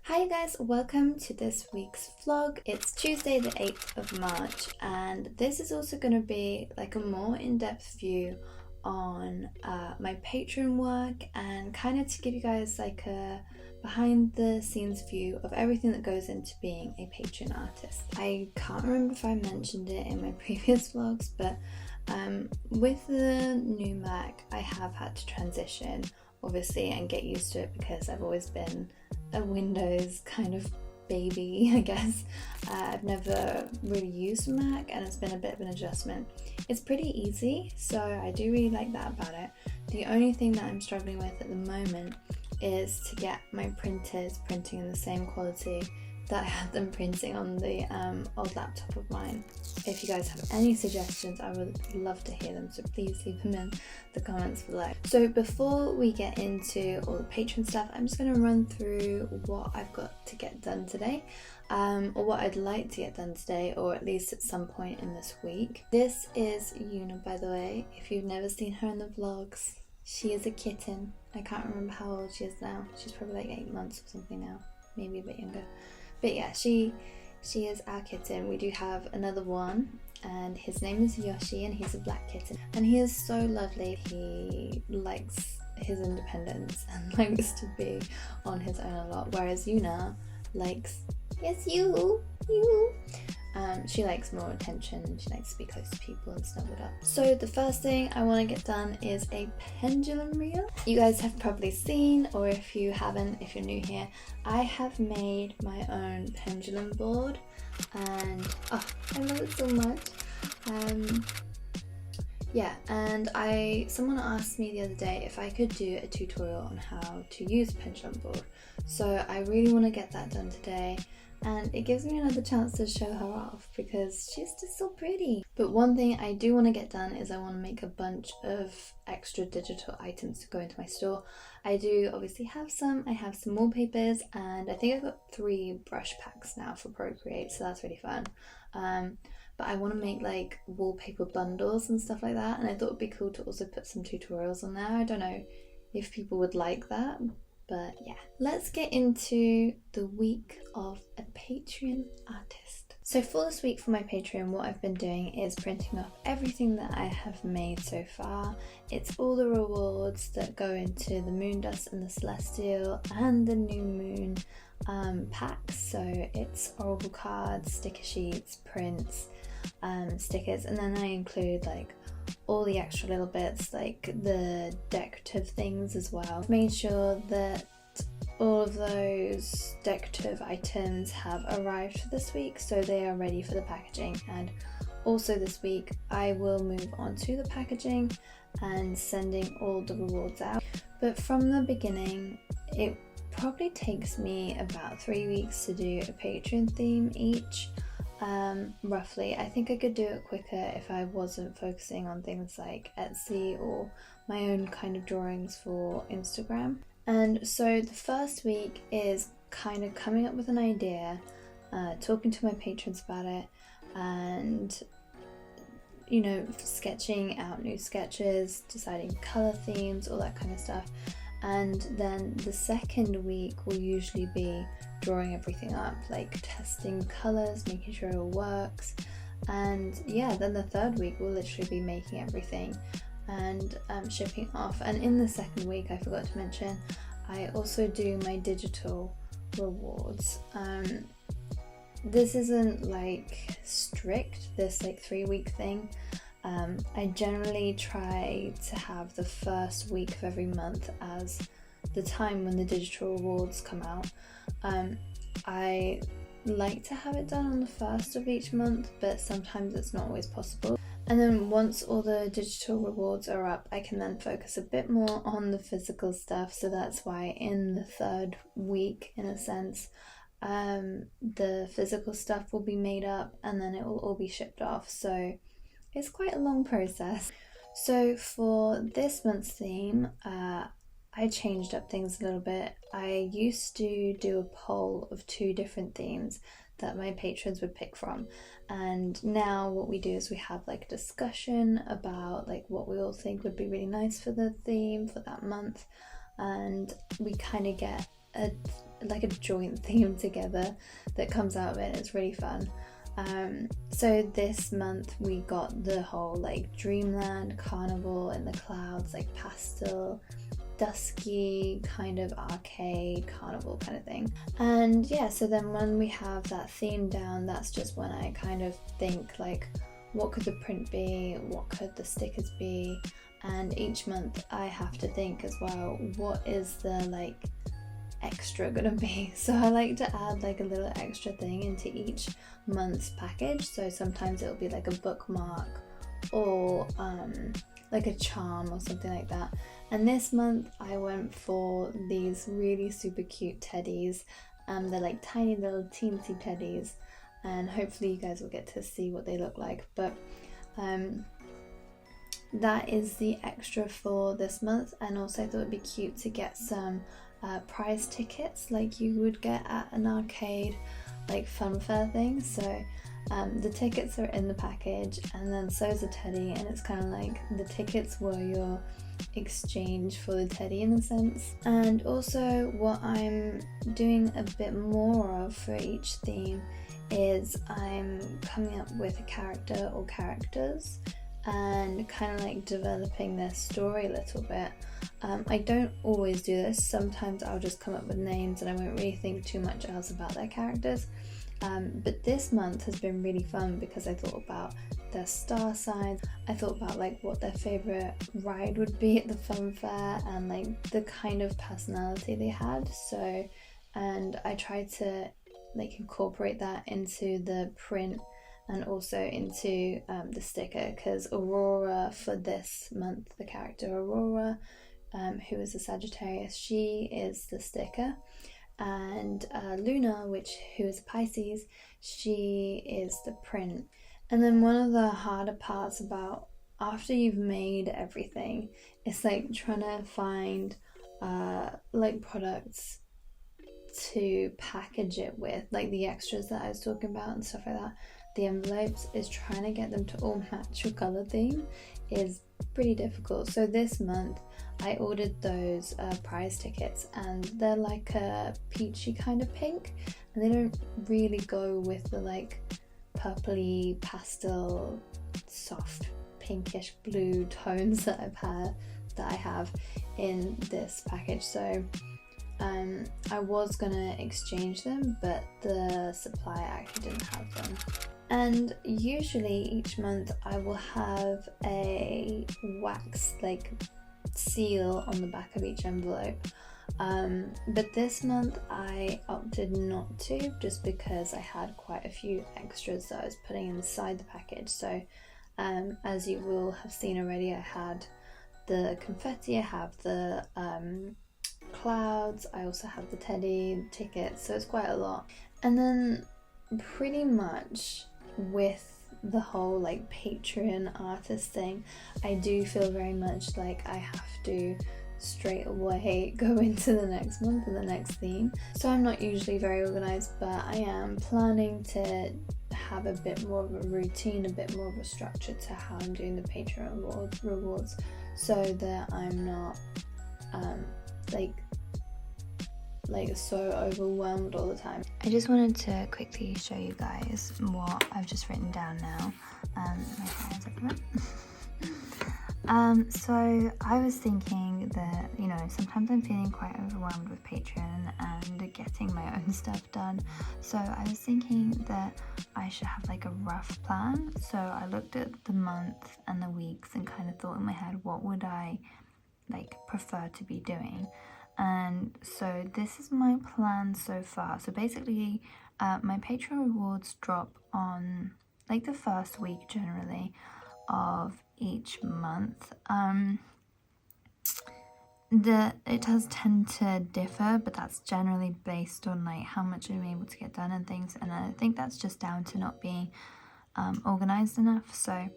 Hi you guys, welcome to this week's vlog. It's Tuesday the 8th of March and this is also going to be like a more in-depth view on my Patreon work and kind of to give you guys like a behind the scenes view of everything that goes into being a Patreon artist. I can't remember if I mentioned it in my previous vlogs, but with the new Mac I have had to transition obviously and get used to it because I've always been a Windows kind of baby, I guess. I've never really used Mac and it's been a bit of an adjustment. It's pretty easy, so I do really like that about it. The only thing that I'm struggling with at the moment is to get my printers printing in the same quality that I had them printing on the old laptop of mine. If you guys have any suggestions, I would love to hear them, so please leave them in the comments below. So before we get into all the Patreon stuff, I'm just going to run through what I've got to get done today, or what I'd like to get done today, or at least at some point in this week. This is Yuna, by the way. If you've never seen her in the vlogs, she is a kitten. I can't remember how old she is now. She's probably like 8 months or something now, maybe a bit younger. But yeah, she is our kitten. We do have another one and his name is Yoshi and he's a black kitten. And he is so lovely. He likes his independence and likes to be on his own a lot. Whereas Yuna likes, yes, you. She likes more attention and she likes to be close to people and snuggled up. So the first thing I want to get done is a pendulum reel. You guys have probably seen, or if you haven't, if you're new here, I have made my own pendulum board and I love it so much. Yeah, and someone asked me the other day if I could do a tutorial on how to use a pendulum board. So I really want to get that done today. And it gives me another chance to show her off because she's just so pretty. But one thing I do want to get done is I want to make a bunch of extra digital items to go into my store. I do obviously have some. I have some wallpapers and I think I've got 3 brush packs now for Procreate, so that's really fun. But I want to make like wallpaper bundles and stuff like that, and I thought it'd be cool to also put some tutorials on there. I don't know if people would like that. But yeah, let's get into the week of a Patreon artist. So for this week for my Patreon, what I've been doing is printing off everything that I have made so far. It's all the rewards that go into the Moon Dust and the Celestial and the New Moon packs. So it's Oracle cards, sticker sheets, prints, stickers, and then I include like all the extra little bits like the decorative things as well. I've made sure that all of those decorative items have arrived for this week, so they are ready for the packaging. And also this week I will move on to the packaging and sending all the rewards out. But from the beginning, it probably takes me about 3 weeks to do a Patreon theme each. Roughly. I think I could do it quicker if I wasn't focusing on things like Etsy or my own kind of drawings for Instagram. And so the first week is kind of coming up with an idea, talking to my patrons about it, and you know, sketching out new sketches, deciding color themes, all that kind of stuff. And then the second week will usually be drawing everything up, like testing colors, making sure it all works. And yeah, then the third week will literally be making everything and shipping off. And in the second week, I forgot to mention, I also do my digital rewards. This isn't like strict, this like 3-week thing. I generally try to have the first week of every month as the time when the digital rewards come out. I like to have it done on the 1st of each month, but sometimes it's not always possible. And then once all the digital rewards are up, I can then focus a bit more on the physical stuff. So that's why in the 3rd week, in a sense, the physical stuff will be made up and then it will all be shipped off. So it's quite a long process. So for this month's theme, I changed up things a little bit. I used to do a poll of 2 different themes that my patrons would pick from, and now what we do is we have like a discussion about like what we all think would be really nice for the theme for that month, and we kind of get a like a joint theme together that comes out of it. It's really fun. So this month we got the whole like dreamland, carnival in the clouds, like pastel, dusky kind of arcade carnival kind of thing. And yeah, so then when we have that theme down, that's just when I kind of think like, what could the print be, what could the stickers be, and each month I have to think as well, what is the like extra gonna be. So I like to add like a little extra thing into each month's package. So sometimes it'll be like a bookmark or like a charm or something like that. And this month I went for these really super cute teddies. They're like tiny little teensy teddies, and hopefully you guys will get to see what they look like. But that is the extra for this month. And also I thought it'd be cute to get some prize tickets like you would get at an arcade like fun fair thing. So the tickets are in the package, and then so is a teddy, and it's kind of like the tickets were your exchange for the teddy in a sense. And also what I'm doing a bit more of for each theme is I'm coming up with a character or characters and kind of like developing their story a little bit. I don't always do this. Sometimes I'll just come up with names and I won't really think too much else about their characters. But this month has been really fun because I thought about their star signs. I thought about like what their favorite ride would be at the fun fair and like the kind of personality they had. So, and I tried to like incorporate that into the print and also into the sticker, because Aurora for this month, the character Aurora, who is a Sagittarius, she is the sticker. And Luna, who is a Pisces, she is the print. And then one of the harder parts about after you've made everything, it's like trying to find like products to package it with, like the extras that I was talking about and stuff like that. The envelopes, is trying to get them to all match your color theme is pretty difficult. So this month I ordered those prize tickets, and they're like a peachy kind of pink, and they don't really go with the like purpley pastel soft pinkish blue tones that I have in this package. So I was gonna exchange them, but the supplier actually didn't have them. And usually each month I will have a wax like seal on the back of each envelope, but this month I opted not to, just because I had quite a few extras that I was putting inside the package. So as you will have seen already, I had the confetti, I have the clouds, I also have the teddy, the tickets, so it's quite a lot. And then pretty much with the whole like Patreon artist thing, I do feel very much like I have to straight away go into the next month and the next theme. So I'm not usually very organized, but I am planning to have a bit more of a routine, a bit more of a structure to how I'm doing the Patreon rewards, so that I'm not like so overwhelmed all the time. I just wanted to quickly show you guys what I've just written down now. My hands at the moment. So I was thinking that, you know, sometimes I'm feeling quite overwhelmed with Patreon and getting my own stuff done. So I was thinking that I should have like a rough plan. So I looked at the month and the weeks and kind of thought in my head, what would I like prefer to be doing? And so this is my plan so far. So basically my Patreon rewards drop on like the first week generally of each month. It does tend to differ, but that's generally based on like how much I'm able to get done and things, and I think that's just down to not being organized enough. So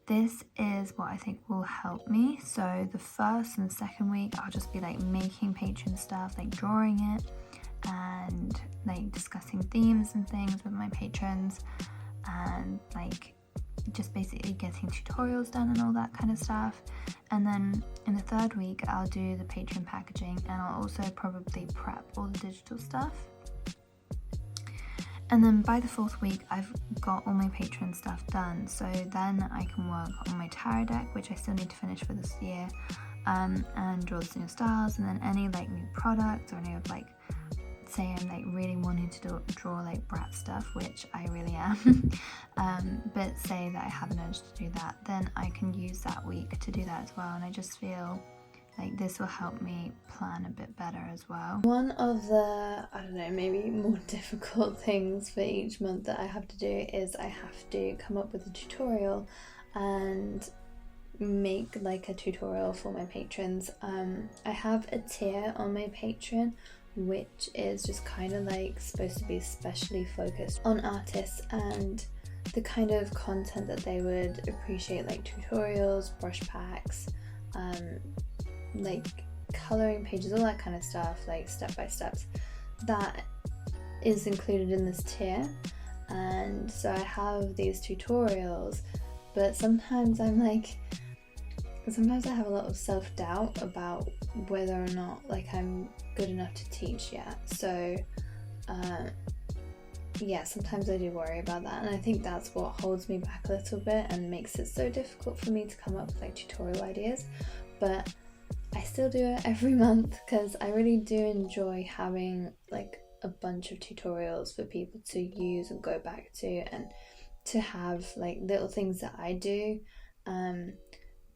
this is what I think will help me. So the first and the second week I'll just be like making Patreon stuff, like drawing it and like discussing themes and things with my patrons, and like just basically getting tutorials done and all that kind of stuff. And then in the third week I'll do the Patreon packaging, and I'll also probably prep all the digital stuff. And then by the fourth week I've got all my Patreon stuff done, so then I can work on my tarot deck, which I still need to finish for this year, and draw some new styles, and then any like new products or any of like, say I'm like really wanting to draw like brat stuff, which I really am, but say that I have an urge to do that, then I can use that week to do that as well. And I just feel like this will help me plan a bit better as well. One of the, I don't know, maybe more difficult things for each month that I have to do is I have to come up with a tutorial and make like a tutorial for my patrons. I have a tier on my Patreon which is just kind of like supposed to be specially focused on artists and the kind of content that they would appreciate, like tutorials, brush packs, like coloring pages, all that kind of stuff, like step by steps. That is included in this tier, and so I have these tutorials, but sometimes I have a lot of self-doubt about whether or not like I'm good enough to teach yet. So yeah, sometimes I do worry about that, and I think that's what holds me back a little bit and makes it so difficult for me to come up with like tutorial ideas. But I still do it every month because I really do enjoy having like a bunch of tutorials for people to use and go back to, and to have like little things that I do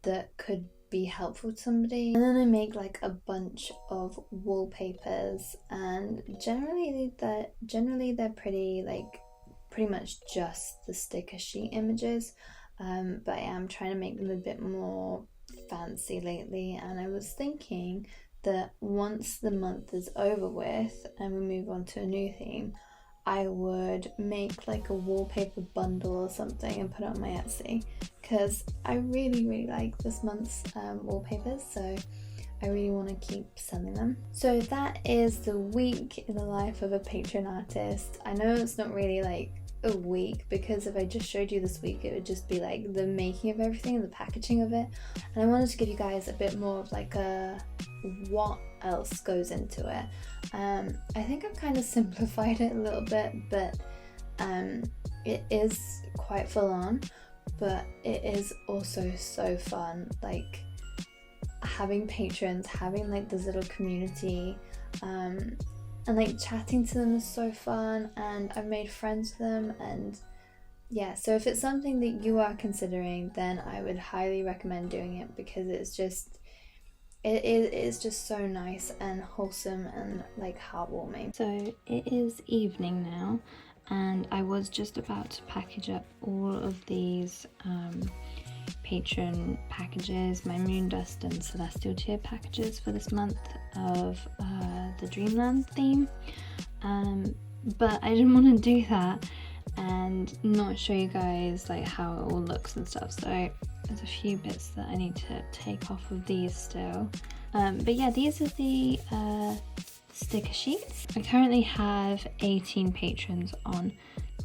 that could be helpful to somebody. And then I make like a bunch of wallpapers, and generally they're pretty much just the sticker sheet images, but I am trying to make them a bit more fancy lately. And I was thinking that once the month is over with and we move on to a new theme, I would make like a wallpaper bundle or something and put it on my Etsy, because I really like this month's wallpapers, so I really want to keep selling them. So that is the week in the life of a Patreon artist. I know it's not really like a week, because if I just showed you this week it would just be like the making of everything, the packaging of it, and I wanted to give you guys a bit more of like a what else goes into it. I think I've kind of simplified it a little bit, but it is quite full on, but it is also so fun, like having patrons, having like this little community, and like chatting to them is so fun, and I've made friends with them. And yeah, so if it's something that you are considering, then I would highly recommend doing it, because it is just so nice and wholesome and like heartwarming. So it is evening now, and I was just about to package up all of these Patreon packages, my Moondust and Celestial Tier packages for this month of the Dreamland theme, but I didn't want to do that and not show you guys like how it all looks and stuff, so there's a few bits that I need to take off of these still, but yeah, these are the sticker sheets. I currently have 18 patrons on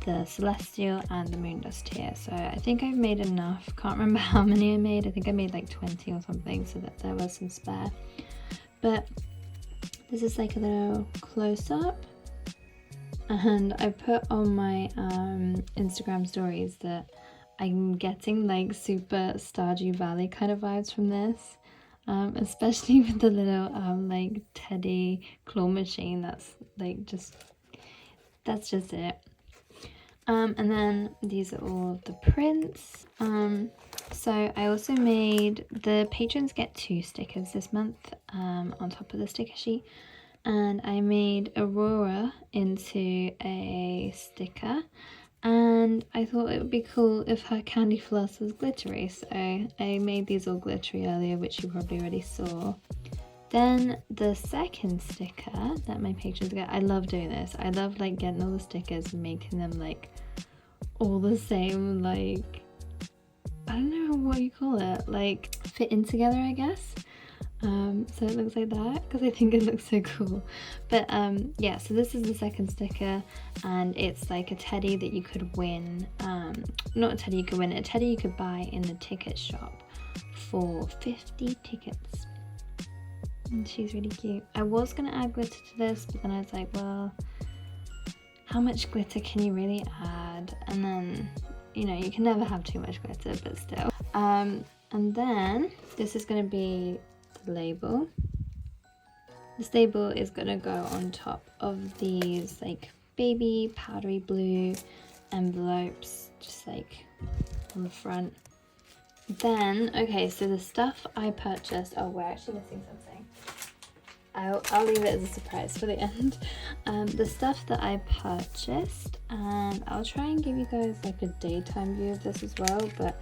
the Celestial and the Moondust tier, so I think I've made enough. Can't remember how many I made. I think I made like 20 or something, so that there was some spare. But this is like a little close-up, and I put on my Instagram stories that I'm getting like super Stardew Valley kind of vibes from this, especially with the little like teddy claw machine. That's just it. And then these are all of the prints. So I also made, the patrons get 2 stickers this month on top of the sticker sheet, and I made Aurora into a sticker, and I thought it would be cool if her candy floss was glittery, so I made these all glittery earlier, which you probably already saw. Then the second sticker that my patrons get, I love doing this. I love like getting all the stickers and making them like all the same, like, I don't know what you call it, like fit in together, I guess. So it looks like that because I think it looks so cool. But yeah, so this is the second sticker, and it's like a teddy that you could win. Not a teddy you could win, a teddy you could buy in the ticket shop for 50 tickets. And she's really cute. I was gonna add glitter to this, but then I was like, well, how much glitter can you really add? And then, you know, you can never have too much glitter, but still. And then this is gonna be the label. This label is gonna go on top of these like baby powdery blue envelopes, just like on the front. Then, okay, so the stuff I purchased, oh, we're actually missing something. I'll leave it as a surprise for the end. The stuff that I purchased, and I'll try and give you guys like a daytime view of this as well, but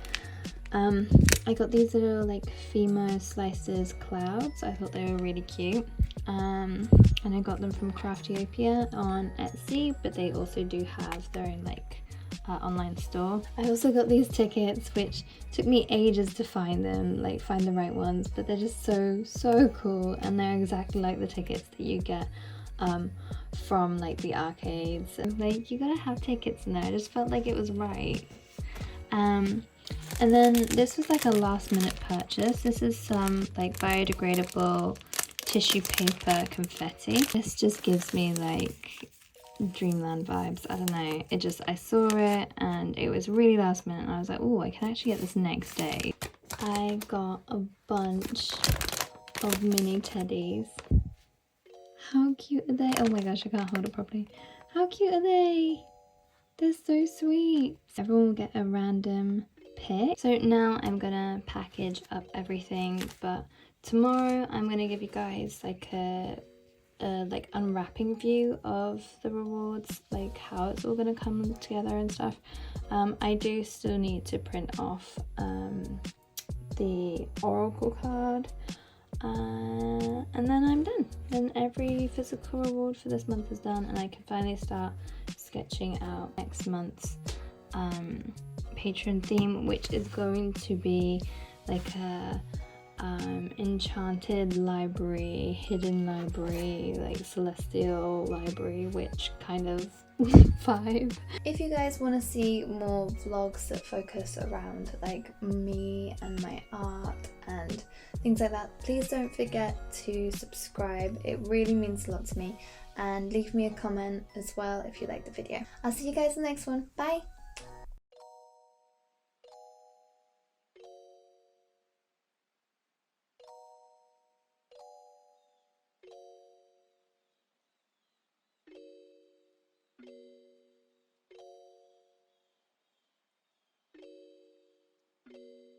I got these little like Fimo Slices clouds. I thought they were really cute. And I got them from Craftiopia on Etsy, but they also do have their own like online store. I also got these tickets, which took me ages to find them, like find the right ones, but they're just so cool, and they're exactly like the tickets that you get from like the arcades. And like, you gotta have tickets in there. I just felt like it was right. And then this was like a last minute purchase. This is some like biodegradable tissue paper confetti. This just gives me like Dreamland vibes. I don't know, it just, I saw it and it was really last minute and I was like, oh, I can actually get this next day. I got a bunch of mini teddies. How cute are they? Oh my gosh, I can't hold it properly. How cute are they? They're so sweet. Everyone will get a random pick. So now I'm gonna package up everything, but tomorrow I'm gonna give you guys like a like unwrapping view of the rewards, like how it's all gonna come together and stuff. I do still need to print off the Oracle card, and then I'm done. Then every physical reward for this month is done, and I can finally start sketching out next month's patron theme, which is going to be like a enchanted library, hidden library, like celestial library, witch kind of vibe. If you guys want to see more vlogs that focus around like me and my art and things like that, please don't forget to subscribe. It really means a lot to me, and leave me a comment as well if you like the video. I'll see you guys in the next one. Bye!